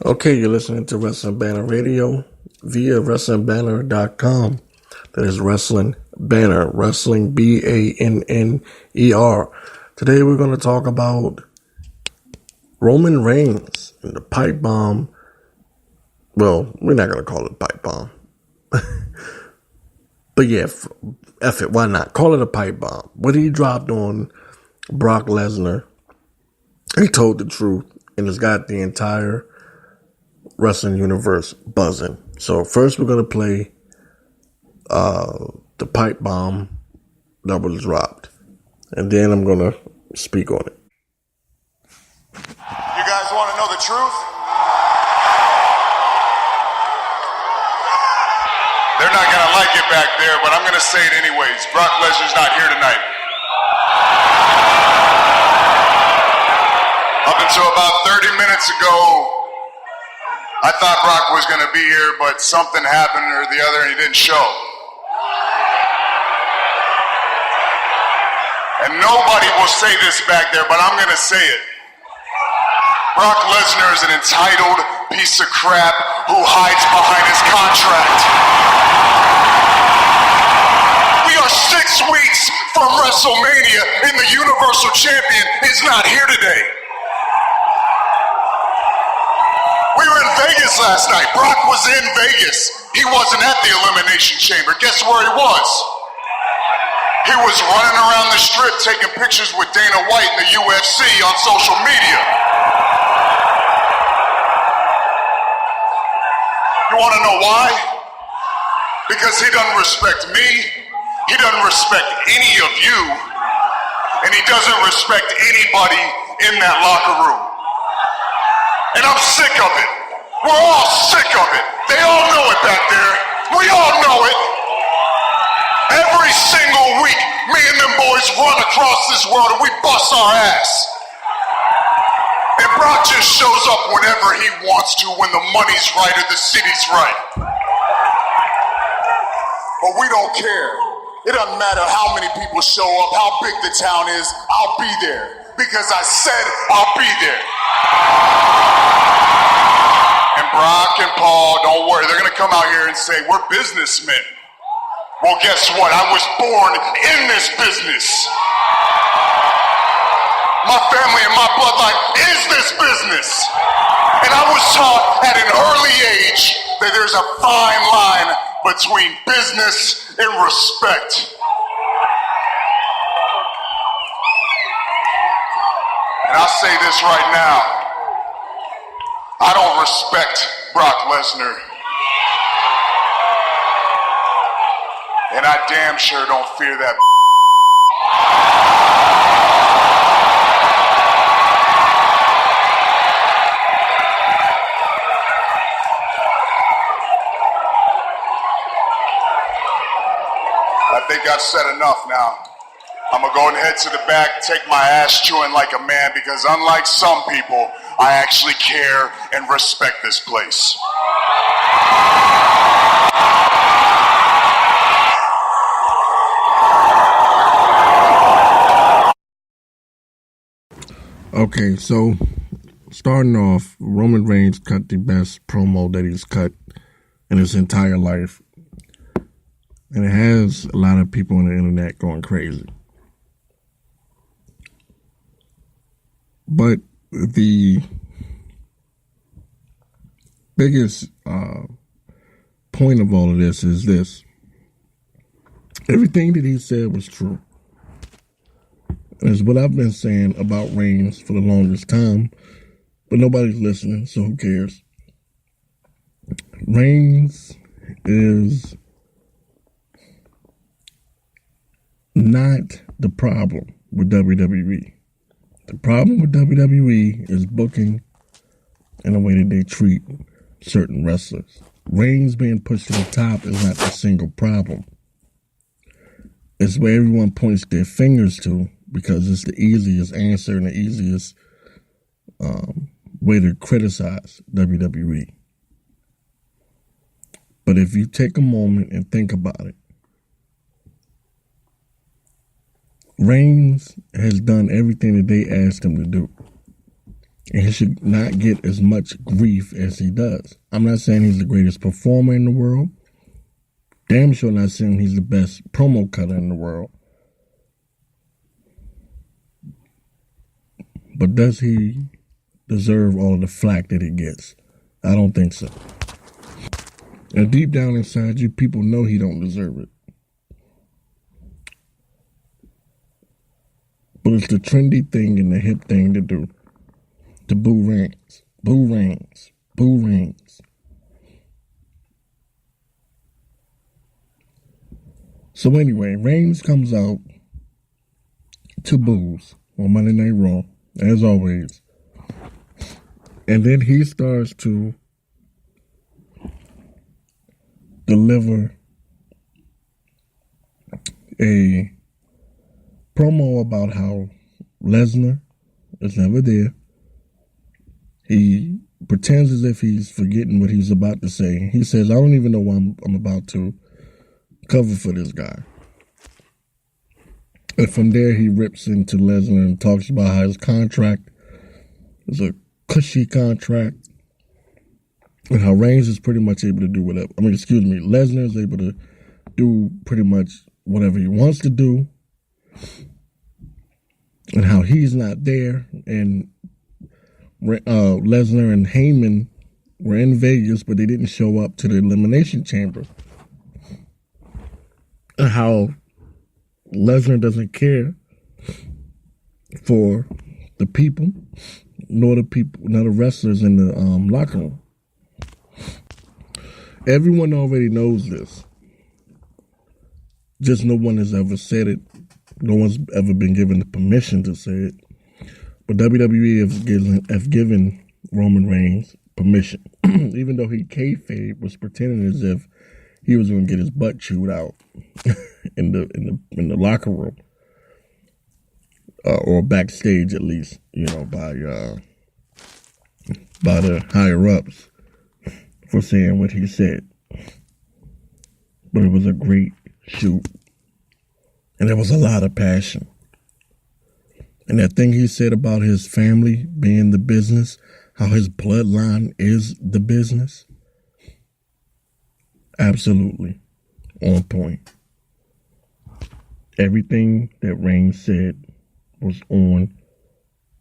Okay, you're listening to Wrestling Banner Radio via WrestlingBanner.com. That is Wrestling Banner, Wrestling Banner. Today we're going to talk about Roman Reigns and the pipe bomb. Well, we're not going to call it a pipe bomb. But yeah, F it, why not? Call it a pipe bomb. What he dropped on Brock Lesnar, he told the truth, and it's got the entire wrestling universe buzzing. So first we're going to play the pipe bomb that was dropped, and then I'm going to speak on it. You guys want to know the truth? They're not going to like it back there, but I'm going to say it anyways. Brock Lesnar's not here tonight. Up until about 30 minutes ago, I thought Brock was going to be here, but something happened or the other and he didn't show. And nobody will say this back there, but I'm going to say it. Brock Lesnar is an entitled piece of crap who hides behind his contract. We are 6 weeks from WrestleMania and the Universal Champion is not here today. We were in Vegas last night. Brock was in Vegas. He wasn't at the Elimination Chamber. Guess where he was? He was running around the strip taking pictures with Dana White and the UFC on social media. You want to know why? Because he doesn't respect me, he doesn't respect any of you, and he doesn't respect anybody in that locker room. And I'm sick of it. We're all sick of it. They all know it back there. We all know it. Every single week, me and them boys run across this world and we bust our ass. And Brock just shows up whenever he wants to, when the money's right or the city's right. But we don't care. It doesn't matter how many people show up, how big the town is, I'll be there. Because I said I'll be there. And Brock and Paul, don't worry, they're going to come out here and say, we're businessmen. Well, guess what? I was born in this business. My family and my bloodline is this business. And I was taught at an early age that there's a fine line between business and respect. And I'll say this right now. I don't respect Brock Lesnar. And I damn sure don't fear that. I think I've said enough now. I'm going to go and head to the back, take my ass chewing like a man, because unlike some people, I actually care and respect this place. Okay, so starting off, Roman Reigns cut the best promo that he's cut in his entire life. And it has a lot of people on the internet going crazy. But the biggest point of all of this is this. Everything that he said was true. It's what I've been saying about Reigns for the longest time, but nobody's listening, so who cares? Reigns is not the problem with WWE. The problem with WWE is booking and the way that they treat certain wrestlers. Reigns being pushed to the top is not the single problem. It's where everyone points their fingers to, because it's the easiest answer and the easiest way to criticize WWE. But if you take a moment and think about it, Reigns has done everything that they asked him to do. And he should not get as much grief as he does. I'm not saying he's the greatest performer in the world. Damn sure not saying he's the best promo cutter in the world. But does he deserve all of the flack that he gets? I don't think so. And deep down inside you, people know he don't deserve it. But it's the trendy thing and the hip thing to do. To boo Reigns. Boo Reigns. Boo Reigns. So anyway, Reigns comes out to boos on Monday Night Raw, as always. And then he starts to deliver a promo about how Lesnar is never there. He pretends as if he's forgetting what he's about to say. He says, I don't even know why I'm about to cover for this guy. And from there, he rips into Lesnar and talks about how his contract is a cushy contract and how Reigns is pretty much able to do whatever. Lesnar is able to do pretty much whatever he wants to do and how he's not there. And Lesnar and Heyman were in Vegas, but they didn't show up to the Elimination Chamber. And how Lesnar doesn't care for the people, nor the wrestlers in the locker room. Everyone already knows this. Just no one has ever said it. No one's ever been given the permission to say it. But WWE have given Roman Reigns permission, even though he kayfabe was pretending as if he was going to get his butt chewed out in the locker room, or backstage at least, by the higher ups for saying what he said. But it was a great shoot, and there was a lot of passion. And that thing he said about his family being the business, how his bloodline is the business, absolutely on point. Everything that Reigns said was on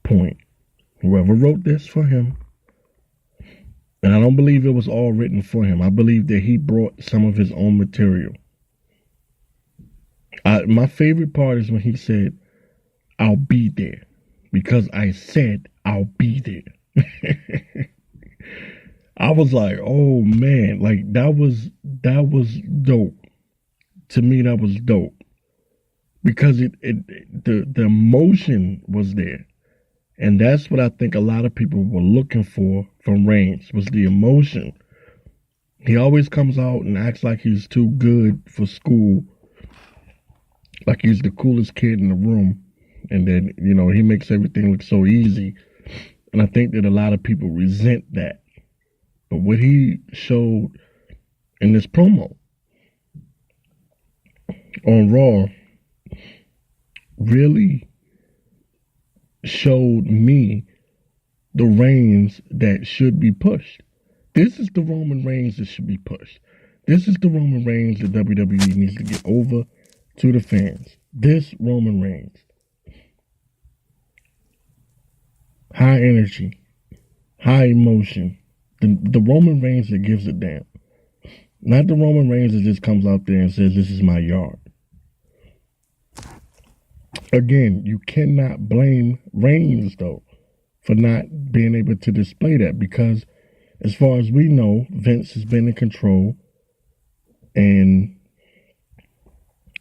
point. Whoever wrote this for him, and I don't believe it was all written for him. I believe that he brought some of his own material. My favorite part is when he said, I'll be there because I said I'll be there. I was like, oh man, like that was dope. To me, that was dope because the emotion was there. And that's what I think a lot of people were looking for from Reigns, was the emotion. He always comes out and acts like he's too good for school, like he's the coolest kid in the room. And then, he makes everything look so easy. And I think that a lot of people resent that. But what he showed in this promo on Raw really showed me the Reigns that should be pushed. This is the Roman Reigns that should be pushed. This is the Roman Reigns that WWE needs to get over to the fans. This Roman Reigns. High energy, high emotion. The Roman Reigns that gives a damn. Not the Roman Reigns that just comes out there and says, this is my yard. Again, you cannot blame Reigns, though, for not being able to display that, because as far as we know, Vince has been in control. And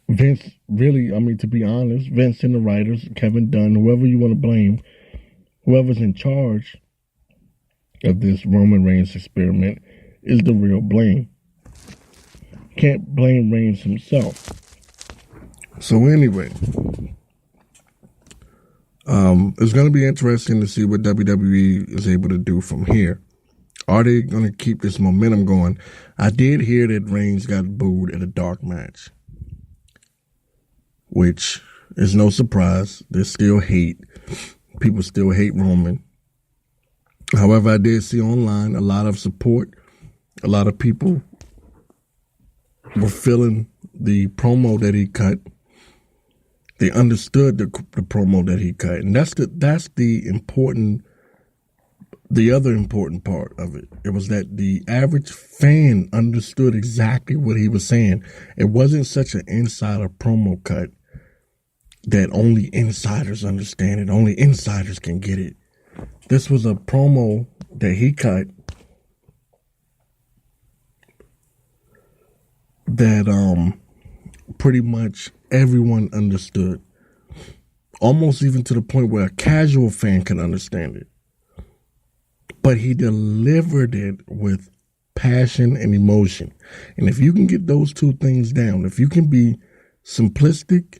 Vince really, to be honest, Vince and the writers, Kevin Dunn, whoever you want to blame, whoever's in charge of this Roman Reigns experiment is the real blame. Can't blame Reigns himself. So anyway, it's going to be interesting to see what WWE is able to do from here. Are they going to keep this momentum going? I did hear that Reigns got booed at a dark match, which is no surprise. There's still hate. People still hate Roman. However, I did see online a lot of support. A lot of people were feeling the promo that he cut. They understood the promo that he cut, and that's the other important part of it. It was that the average fan understood exactly what he was saying. It wasn't such an insider promo cut that only insiders understand it. Only insiders can get it. This was a promo that he cut that pretty much everyone understood. Almost even to the point where a casual fan can understand it. But he delivered it with passion and emotion. And if you can get those two things down, if you can be simplistic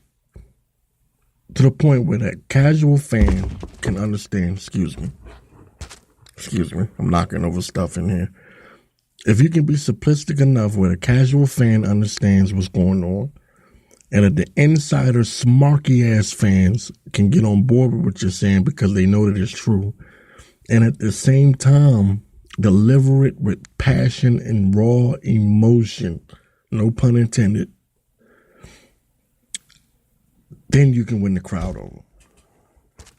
to the point where that casual fan can understand, excuse me, I'm knocking over stuff in here. If you can be simplistic enough where the casual fan understands what's going on, and that the insider smarky ass fans can get on board with what you're saying because they know that it's true, and at the same time deliver it with passion and raw emotion, no pun intended, then you can win the crowd over.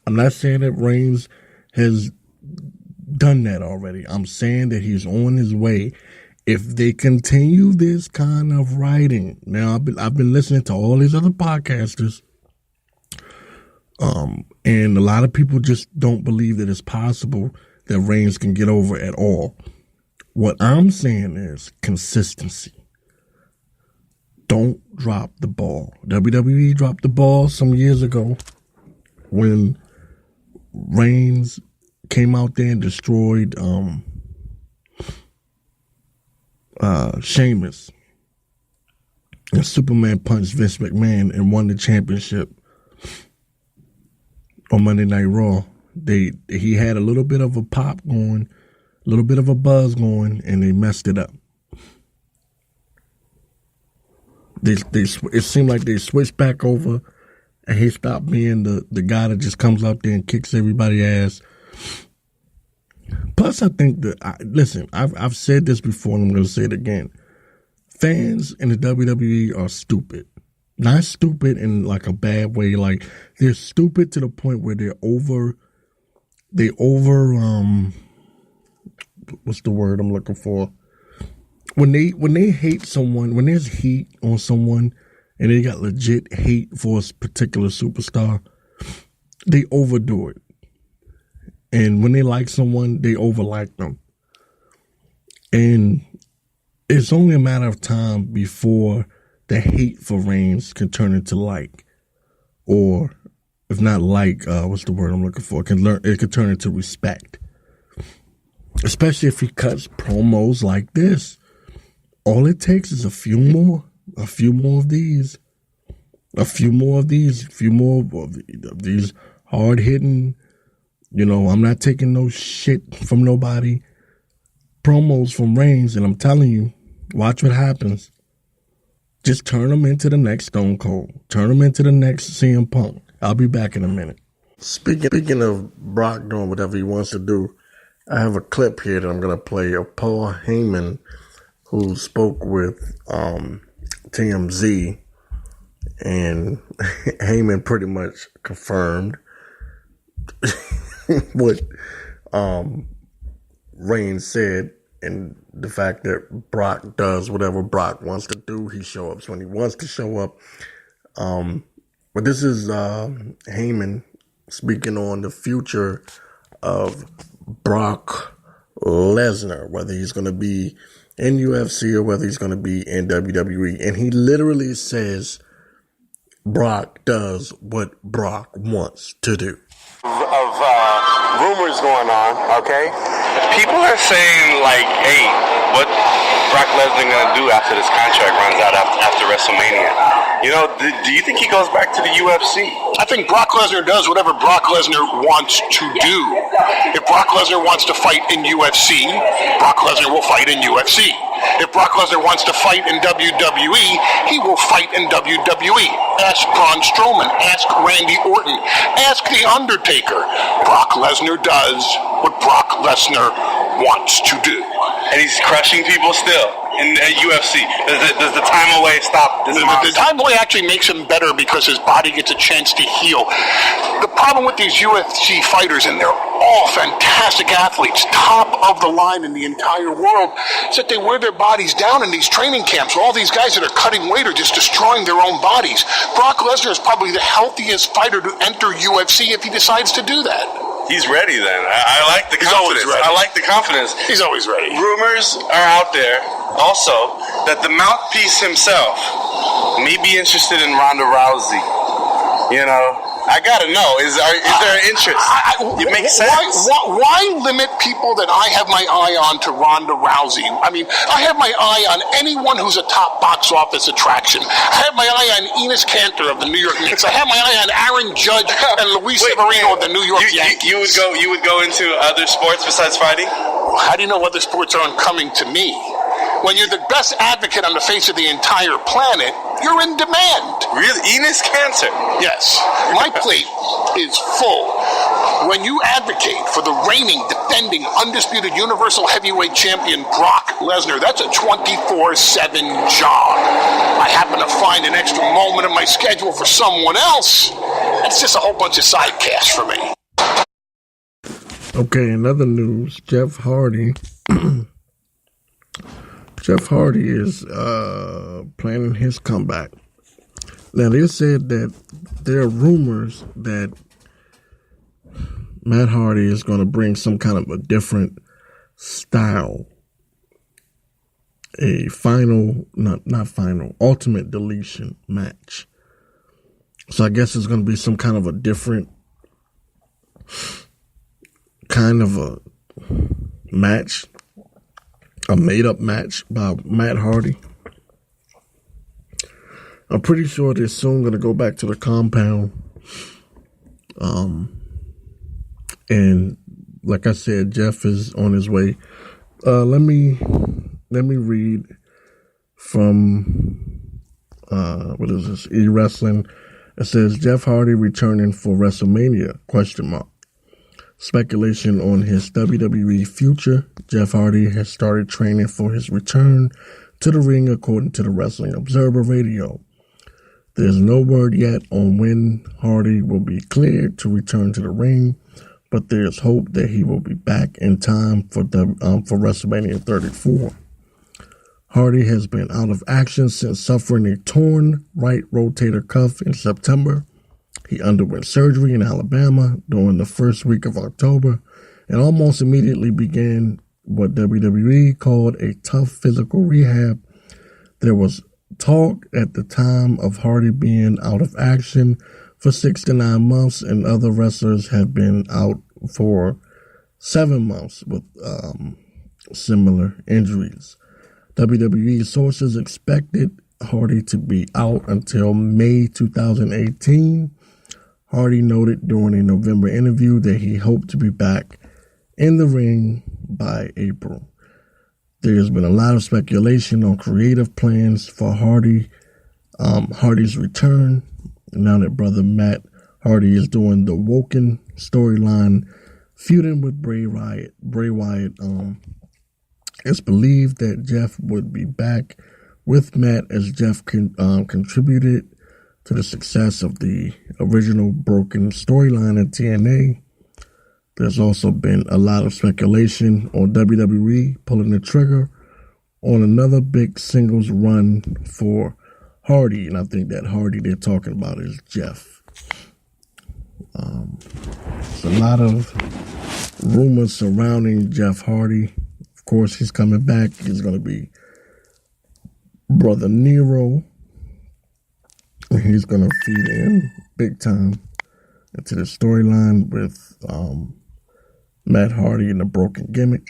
I'm not saying that Reigns has done that already. I'm saying that he's on his way. If they continue this kind of writing, now I've been listening to all these other podcasters, and a lot of people just don't believe that it's possible that Reigns can get over at all. What I'm saying is consistency. Don't drop the ball. WWE dropped the ball some years ago when Reigns came out there and destroyed Sheamus. And Superman punched Vince McMahon and won the championship on Monday Night Raw. He had a little bit of a pop going, a little bit of a buzz going, and they messed it up. It seemed like they switched back over, and he stopped being the guy that just comes out there and kicks everybody's ass. Plus, I think that I've said this before, and I'm going to say it again. Fans in the WWE are stupid. Not stupid in like a bad way. Like, they're stupid to the point where they over what's the word I'm looking for? When they hate someone, when there's heat on someone and they got legit hate for a particular superstar, they overdo it. And when they like someone, they overlike them. And it's only a matter of time before the hate for Reigns can turn into like, or if not like, what's the word I'm looking for? It can turn into respect. Especially if he cuts promos like this. All it takes is a few more of these hard hitting, I'm not taking no shit from nobody, promos from Reigns, and I'm telling you, watch what happens. Just turn them into the next Stone Cold. Turn them into the next CM Punk. I'll be back in a minute. Speaking of Brock doing whatever he wants to do, I have a clip here that I'm going to play of Paul Heyman, who spoke with TMZ, and Heyman pretty much confirmed what Reigns said, and the fact that Brock does whatever Brock wants to do. He shows up when he wants to show up. But this is Heyman speaking on the future of Brock Lesnar, whether he's going to be in UFC or whether he's going to be in WWE. And he literally says Brock does what Brock wants to do. Rumors going on, okay? People are saying, like, hey, what Brock Lesnar gonna do after this contract runs out after WrestleMania? Do you think he goes back to the UFC? I think Brock Lesnar does whatever Brock Lesnar wants to do. If Brock Lesnar wants to fight in UFC, Brock Lesnar will fight in UFC. If Brock Lesnar wants to fight in WWE, he will fight in WWE. Ask Braun Strowman. Ask Randy Orton. Ask The Undertaker. Brock Lesnar does what Brock Lesnar wants to do. And he's crushing people still in the UFC. Does the time away stop this? The time away actually makes him better because his body gets a chance to heal. The problem with these UFC fighters, and they're all fantastic athletes, top of the line in the entire world, is that they wear their bodies down in these training camps. All these guys that are cutting weight are just destroying their own bodies. Brock Lesnar is probably the healthiest fighter to enter UFC if he decides to do that. He's ready then. I like the confidence. I like the confidence. He's always ready. Rumors are out there also that the mouthpiece himself may be interested in Ronda Rousey. You know, I gotta know, is there an interest? It makes sense. Why limit people that I have my eye on to Ronda Rousey? I mean, I have my eye on anyone who's a top box office attraction. I have my eye on Enos Kanter of the New York Knicks. I have my eye on Aaron Judge and Luis Severino of the New York Yankees. You would go into other sports besides fighting? How do you know other sports aren't coming to me? When you're the best advocate on the face of the entire planet, you're in demand. Really? Enos Kanter? Yes. My plate is full. When you advocate for the reigning, defending, undisputed Universal Heavyweight Champion Brock Lesnar, that's a 24/7 job. I happen to find an extra moment in my schedule for someone else. It's just a whole bunch of side cash for me. Okay, in other news, Jeff Hardy. Jeff Hardy is planning his comeback. Now, they said that there are rumors that Matt Hardy is going to bring some kind of a different style. A ultimate deletion match. So I guess it's going to be some kind of a different kind of a match. A made-up match by Matt Hardy. I'm pretty sure they're soon going to go back to the compound. And like I said, Jeff is on his way. Let me read from what is this? E-Wrestling. It says Jeff Hardy returning for WrestleMania? ? Speculation on his WWE future. Jeff Hardy has started training for his return to the ring, according to the Wrestling Observer Radio. There's no word yet on when Hardy will be cleared to return to the ring, but there's hope that he will be back in time for WrestleMania 34. Hardy has been out of action since suffering a torn right rotator cuff in September. He underwent surgery in Alabama during the first week of October and almost immediately began what WWE called a tough physical rehab. There was talk at the time of Hardy being out of action for 6 to 9 months, and other wrestlers have been out for 7 months with similar injuries. WWE sources expected Hardy to be out until May 2018. Hardy noted during a November interview that he hoped to be back in the ring by April. There's been a lot of speculation on creative plans for Hardy's return. Now that brother Matt Hardy is doing the Woken storyline, feuding with Bray Wyatt. It's believed that Jeff would be back with Matt as Jeff contributed to the success of the original Broken storyline in TNA. There's also been a lot of speculation on WWE pulling the trigger on another big singles run for Hardy, and I think that Hardy they're talking about is Jeff. There's a lot of rumors surrounding Jeff Hardy. Of course, he's coming back. He's going to be Brother Nero. He's going to feed in big time into the storyline with Matt Hardy and the Broken gimmick.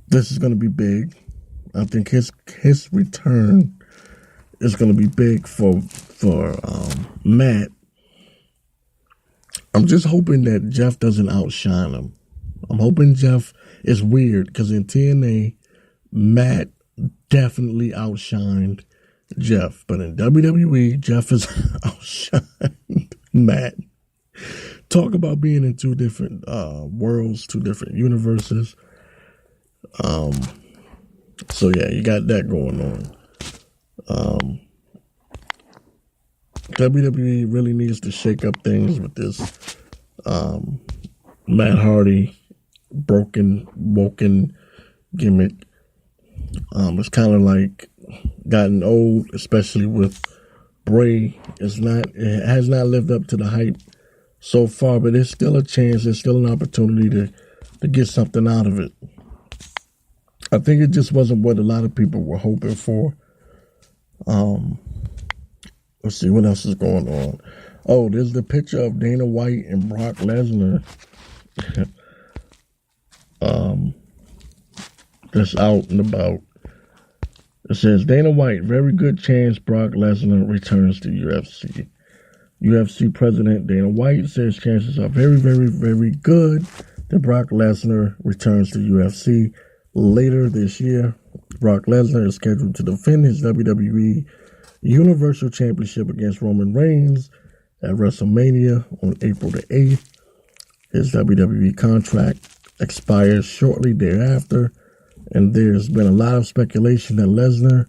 This is going to be big. I think his return is going to be big for Matt. I'm just hoping that Jeff doesn't outshine him. I'm hoping Jeff is weird because in TNA, Matt definitely outshined Jeff. But in WWE, Jeff has outshined Matt. Talk about being in two different worlds, two different universes. So yeah, you got that going on. WWE really needs to shake up things with this Matt Hardy woken gimmick. It's kind of like gotten old, especially with Bray. It has not lived up to the hype so far, but there's still a chance, there's still an opportunity to get something out of it. I think it just wasn't what a lot of people were hoping for. Let's see what else is going on. Oh, there's the picture of Dana White and Brock Lesnar. That's out and about. It says Dana White, very good chance Brock Lesnar returns to UFC. UFC President Dana White says chances are very, very, very good that Brock Lesnar returns to UFC later this year. Brock Lesnar is scheduled to defend his WWE Universal Championship against Roman Reigns at WrestleMania on April the 8th. His WWE contract expires shortly thereafter, and there's been a lot of speculation that Lesnar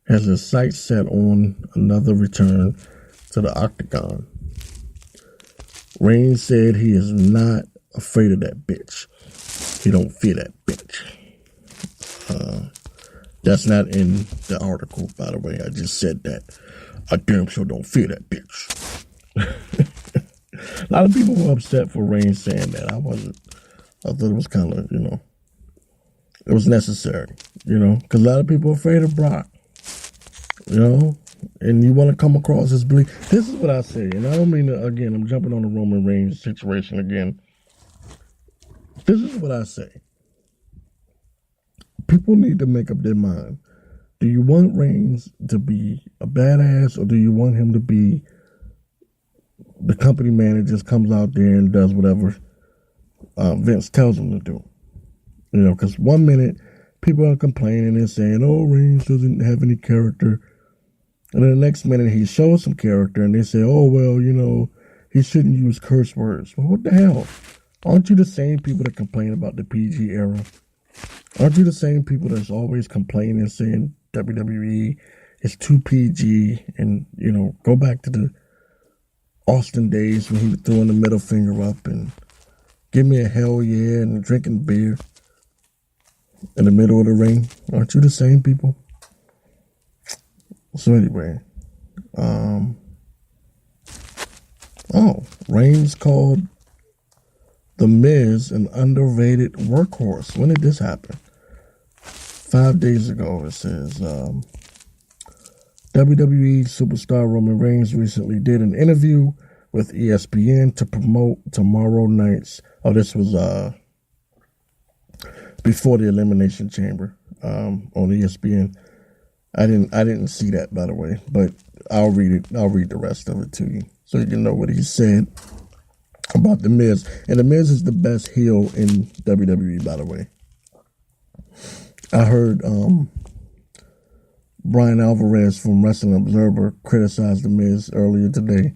has his sights set on another return to the Octagon. Reigns said he is not afraid of that bitch. He don't fear that bitch. That's not in the article, by the way. I just said that. I damn sure don't fear that bitch. A lot of people were upset for Reigns saying that. I wasn't. I thought it was kind of, it was necessary, because a lot of people are afraid of Brock, and you want to come across as belief. This is what I say, and I don't mean to, again, I'm jumping on the Roman Reigns situation again. This is what I say. People need to make up their mind. Do you want Reigns to be a badass, or do you want him to be the company man that just comes out there and does whatever Vince tells him to do? Because one minute people are complaining and saying, oh, Reigns doesn't have any character. And then the next minute he shows some character and they say, oh, well, he shouldn't use curse words. Well, what the hell? Aren't you the same people that complain about the PG era? Aren't you the same people that's always complaining and saying WWE is too PG? And, go back to the Austin days when he was throwing the middle finger up and give me a hell yeah and drinking beer in the middle of the ring. Aren't you the same people? So anyway, Reigns called The Miz an underrated workhorse. When did this happen? 5 days ago, it says. WWE superstar Roman Reigns recently did an interview with ESPN to promote tomorrow night's. Oh, this was before the Elimination Chamber on ESPN. I didn't see that, by the way, but I'll read it. I'll read the rest of it to you so you can know what he said about The Miz. And The Miz is the best heel in WWE, by the way. I heard Brian Alvarez from Wrestling Observer criticized The Miz earlier today.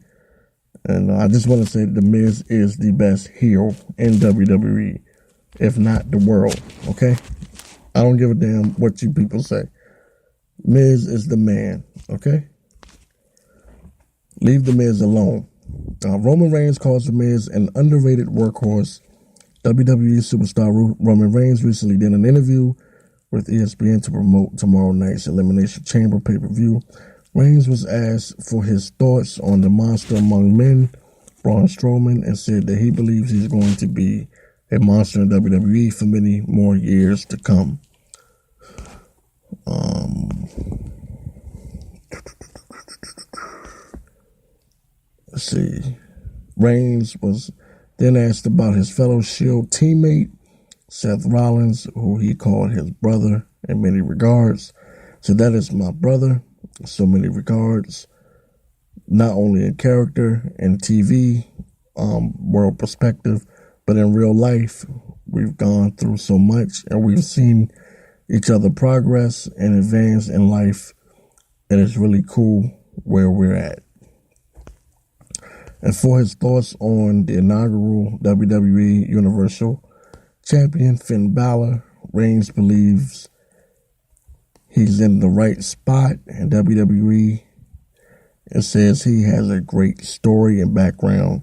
And I just want to say that The Miz is the best heel in WWE, if not the world, okay? I don't give a damn what you people say. Miz is the man, okay? Leave The Miz alone. Roman Reigns calls The Miz an underrated workhorse. WWE superstar Roman Reigns recently did an interview with ESPN to promote tomorrow night's Elimination Chamber pay-per-view. Reigns was asked for his thoughts on the monster among men, Braun Strowman, and said that he believes he's going to be a monster in WWE for many more years to come. Let's see. Reigns was then asked about his fellow Shield teammate, Seth Rollins, who he called his brother in many regards. So that is my brother in so many regards, not only in character and TV, world perspective, but in real life, We've gone through so much, and we've seen each other progress and advance in life, and it's really cool where we're at. And for his thoughts on the inaugural WWE Universal Champion Finn Balor, Reigns believes he's in the right spot in WWE and says he has a great story and background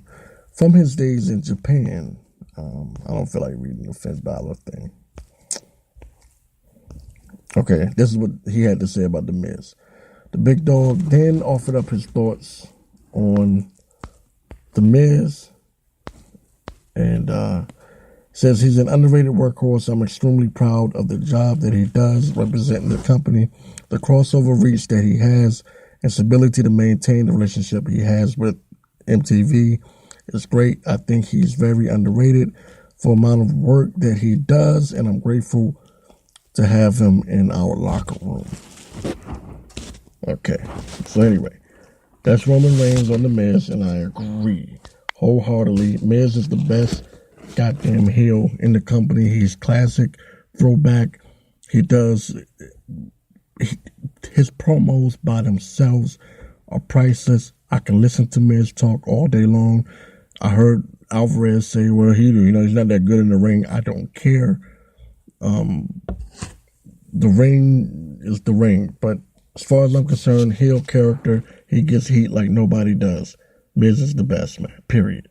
from his days in Japan. I don't feel like reading the Finn Balor thing. Okay, this is what he had to say about The Miz. The big dog then offered up his thoughts on The Miz and says he's an underrated workhorse. I'm extremely proud of the job that he does representing the company, the crossover reach that he has, and his ability to maintain the relationship he has with MTV is great. I think he's very underrated for the amount of work that he does, and I'm grateful to have him in our locker room. Okay, so anyway, that's Roman Reigns on The Miz, and I agree wholeheartedly. Miz is the best goddamn heel in the company. He's classic, throwback. He does his promos by themselves are priceless. I can listen to Miz talk all day long. I heard Alvarez say, well, he's not that good in the ring. I don't care. The ring is the ring, but as far as I'm concerned, heel character, he gets heat like nobody does. Miz is the best, man, period.